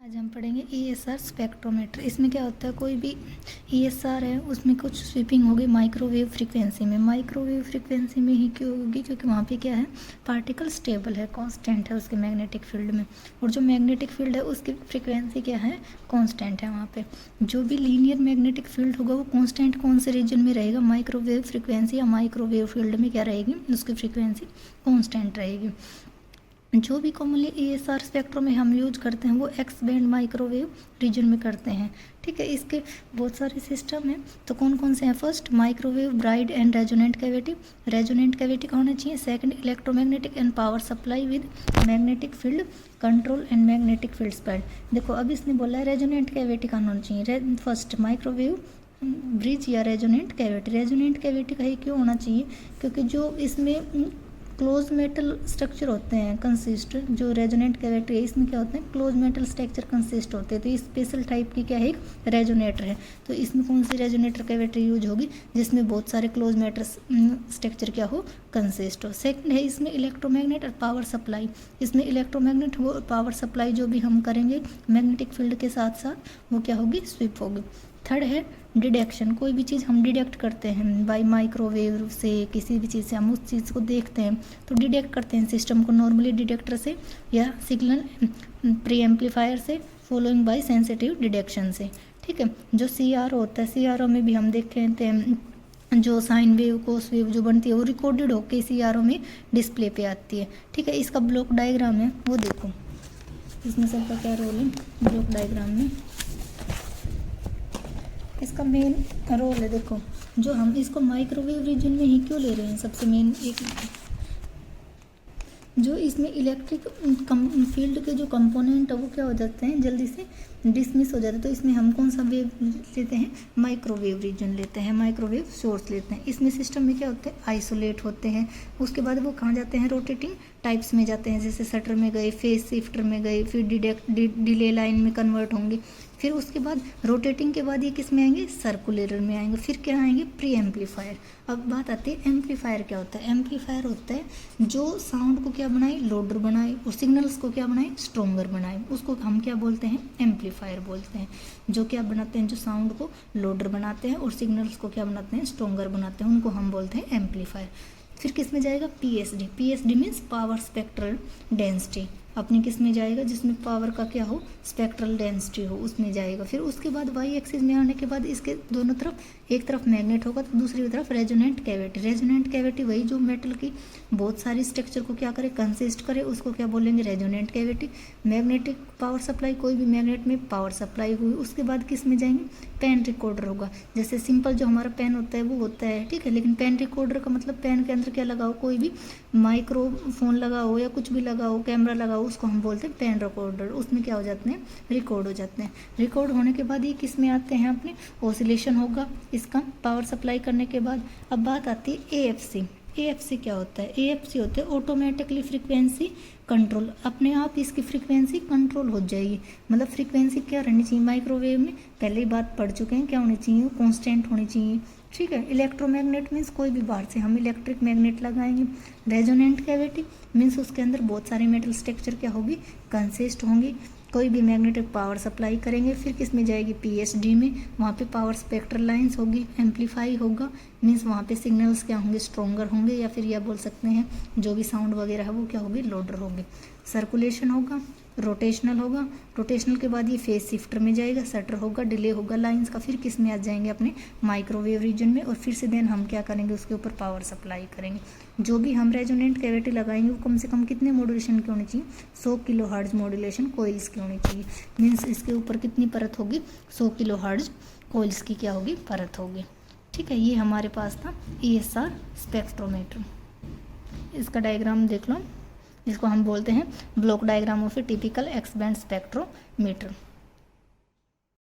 आज हम पढ़ेंगे ESR स्पेक्ट्रोमीटर। इसमें क्या होता है, कोई भी ESR है उसमें कुछ स्वीपिंग होगी माइक्रोवेव फ्रीक्वेंसी में। माइक्रोवेव फ्रीक्वेंसी में ही क्यों होगी, क्योंकि वहाँ पे क्या है, पार्टिकल स्टेबल है, कांस्टेंट है उसके मैग्नेटिक फील्ड में, और जो मैग्नेटिक फील्ड है उसकी फ्रीक्वेंसी क्या है, कांस्टेंट है। वहाँ पे जो भी लीनियर मैग्नेटिक फील्ड होगा वो कांस्टेंट कौन से रीजन में रहेगा, माइक्रोवेव फ्रीक्वेंसी या माइक्रोवेव फील्ड में क्या रहेगी, उसकी फ्रीक्वेंसी कांस्टेंट रहेगी। जो भी कॉमनली ESR स्पेक्ट्रो में हम यूज करते हैं वो एक्स बैंड माइक्रोवेव रीजन में करते हैं। ठीक है, इसके बहुत सारे सिस्टम हैं, तो कौन कौन से हैं। First, microwave bride and resonant cavity. Resonant cavity का होना चाहिए। Second, electromagnetic and power supply with magnetic field control and magnetic field spread. देखो अब इसने बोला है रेजोनेंट कैविटी का होना चाहिए। फर्स्ट, माइक्रोवेव ब्रिज या रेजोनेंट कैविटी। रेजोनेंट कैविटी का ही क्यों होना चाहिए, क्योंकि जो इसमें क्लोज मेटल स्ट्रक्चर होते हैं कंसिस्ट, जो रेजोनेंट कैविटी है इसमें क्या होते हैं, क्लोज मेटल स्ट्रक्चर कंसिस्ट होते हैं। तो ये स्पेशल टाइप की क्या है, एक रेजोनेटर है। तो इसमें कौन सी रेजोनेटर कैविटी यूज होगी, जिसमें बहुत सारे क्लोज मेटल स्ट्रक्चर क्या हो, कंसिस्ट हो। सेकंड है इसमें इलेक्ट्रोमैग्नेट और पावर सप्लाई। इसमें इलेक्ट्रोमैग्नेट वो पावर सप्लाई जो भी हम करेंगे मैग्नेटिक फील्ड के साथ साथ वो क्या होगी, स्वीप होगी। थर्ड है डिटेक्शन। कोई भी चीज़ हम डिटेक्ट करते हैं बाय माइक्रोवेव से, किसी भी चीज़ से हम उस चीज़ को देखते हैं तो डिटेक्ट करते हैं सिस्टम को नॉर्मली डिटेक्टर से या सिग्नल प्री एम्पलीफायर से, फॉलोइंग बाय सेंसिटिव डिटेक्शन से। ठीक है, जो CRO होता है, CRO में भी हम देखते हैं जो साइन वेव कोस वेव जो बनती है वो रिकॉर्डेड होकर CRO में डिस्प्ले पे आती है। ठीक है, इसका ब्लॉक डायग्राम है वो देखो, इसमें सबका क्या रोल है ब्लॉक डायग्राम में। इसका मेन रोल है, देखो जो हम इसको माइक्रोवेव रीजन में ही क्यों ले रहे हैं, सबसे मेन एक जो इसमें इलेक्ट्रिक फील्ड के जो कंपोनेंट है वो क्या हो जाते हैं, जल्दी से डिसमिस हो जाते हैं। तो इसमें हम कौन सा वेव लेते हैं, माइक्रोवेव रीजन लेते हैं, माइक्रोवेव सोर्स लेते हैं। इसमें सिस्टम में क्या होते हैं, आइसोलेट होते हैं। उसके बाद वो कहाँ जाते हैं, रोटेटिंग टाइप्स में जाते हैं, जैसे शटर में गए, फेज शिफ्टर में गए, फिर डिले लाइन में कन्वर्ट होंगे। फिर उसके बाद रोटेटिंग के बाद ये किस में आएंगे, सर्कुलर में आएंगे। फिर क्या आएंगे, प्री एम्पलीफायर। अब बात आती है एम्पलीफायर क्या होता है। एम्पलीफायर होता है जो साउंड को क्या बनाए, लोडर बनाए, और सिग्नल्स को क्या बनाए, स्ट्रोंगर बनाए। उसको हम क्या बोलते हैं, एम्पलीफायर बोलते हैं। जो क्या बनाते हैं, जो साउंड को लोडर बनाते हैं और सिग्नल्स को क्या बनाते हैं, स्ट्रोंगर बनाते हैं, उनको हम बोलते हैं एम्पलीफायर। फिर किस में जाएगा, PSD। PSD means power spectral density. अपने किस में जाएगा, जिसमें पावर का क्या हो, स्पेक्ट्रल डेंसिटी हो, उसमें जाएगा। फिर उसके बाद वाई एक्सिस में आने के बाद इसके दोनों तरफ, एक तरफ मैग्नेट होगा तो दूसरी तरफ रेजोनेंट कैविटी। रेजोनेंट कैविटी वही जो मेटल की बहुत सारी स्ट्रक्चर को क्या करे, कंसिस्ट करे, उसको क्या बोलेंगे, resonant cavity. Magnetic power supply, कोई भी मैग्नेट में पावर सप्लाई हुई। उसके बाद किस में जाएंगे, पेन रिकॉर्डर होगा। जैसे सिंपल जो हमारा पेन होता है वो होता है, ठीक है, लेकिन पेन रिकॉर्डर का मतलब पेन के अंदर क्या लगाओ, कोई भी माइक्रोफोन लगाओ या कुछ भी लगाओ, कैमरा लगाओ, उसको हम बोलते हैं पेन रिकॉर्डर। उसमें क्या हो जाते हैं, रिकॉर्ड हो जाते हैं। रिकॉर्ड होने के बाद ये किस में आते हैं, अपने ऑसिलेशन होगा इसका पावर सप्लाई करने के बाद। अब बात आती है AFC। AFC क्या होता है, AFC होता है ऑटोमेटिकली फ्रीक्वेंसी कंट्रोल। अपने आप इसकी फ्रीक्वेंसी कंट्रोल हो जाएगी। मतलब फ्रीक्वेंसी क्या रहनी चाहिए, माइक्रोवेव में पहले ही बात पढ़ चुके हैं, क्या होनी चाहिए, कांस्टेंट होनी चाहिए। ठीक है, इलेक्ट्रोमैग्नेट मीन्स कोई भी बाहर से हम इलेक्ट्रिक मैग्नेट लगाएंगे। रेजोनेंट कैविटी मीन्स उसके अंदर बहुत सारे मेटल स्ट्रक्चर क्या होगी, कंसिस्ट होंगी। कोई भी मैग्नेटिक पावर सप्लाई करेंगे। फिर किस में जाएगी, PSD में। वहाँ पे पावर स्पेक्ट्रल लाइंस होगी, एम्पलीफाई होगा, मीन्स वहाँ पे सिग्नल्स क्या होंगे, स्ट्रोंगर होंगे, या फिर यह बोल सकते हैं जो भी साउंड वगैरह है वो क्या होगी, लोडर होगी। सर्कुलेशन होगा, रोटेशनल होगा। रोटेशनल के बाद ये फेज शिफ्टर में जाएगा, शटर होगा, डिले होगा लाइंस का। फिर किस में आ जाएंगे, अपने माइक्रोवेव रीजन में। और फिर से देन हम क्या करेंगे, उसके ऊपर पावर सप्लाई करेंगे। जो भी हम रेजोनेंट कैविटी लगाएंगे वो कम से कम कितने मॉड्यूलेशन की होनी चाहिए, 100 किलोहर्ट्ज मॉड्यूलेशन कोइल्स की होनी चाहिए। मीन्स इसके ऊपर कितनी परत होगी, 100 किलोहर्ट्ज कोइल्स की क्या होगी, परत होगी। ठीक है, ये हमारे पास था ESR स्पेक्ट्रोमीटर। इसका डायग्राम देख लो, इसको हम बोलते हैं block diagram of A typical x band spectrometer.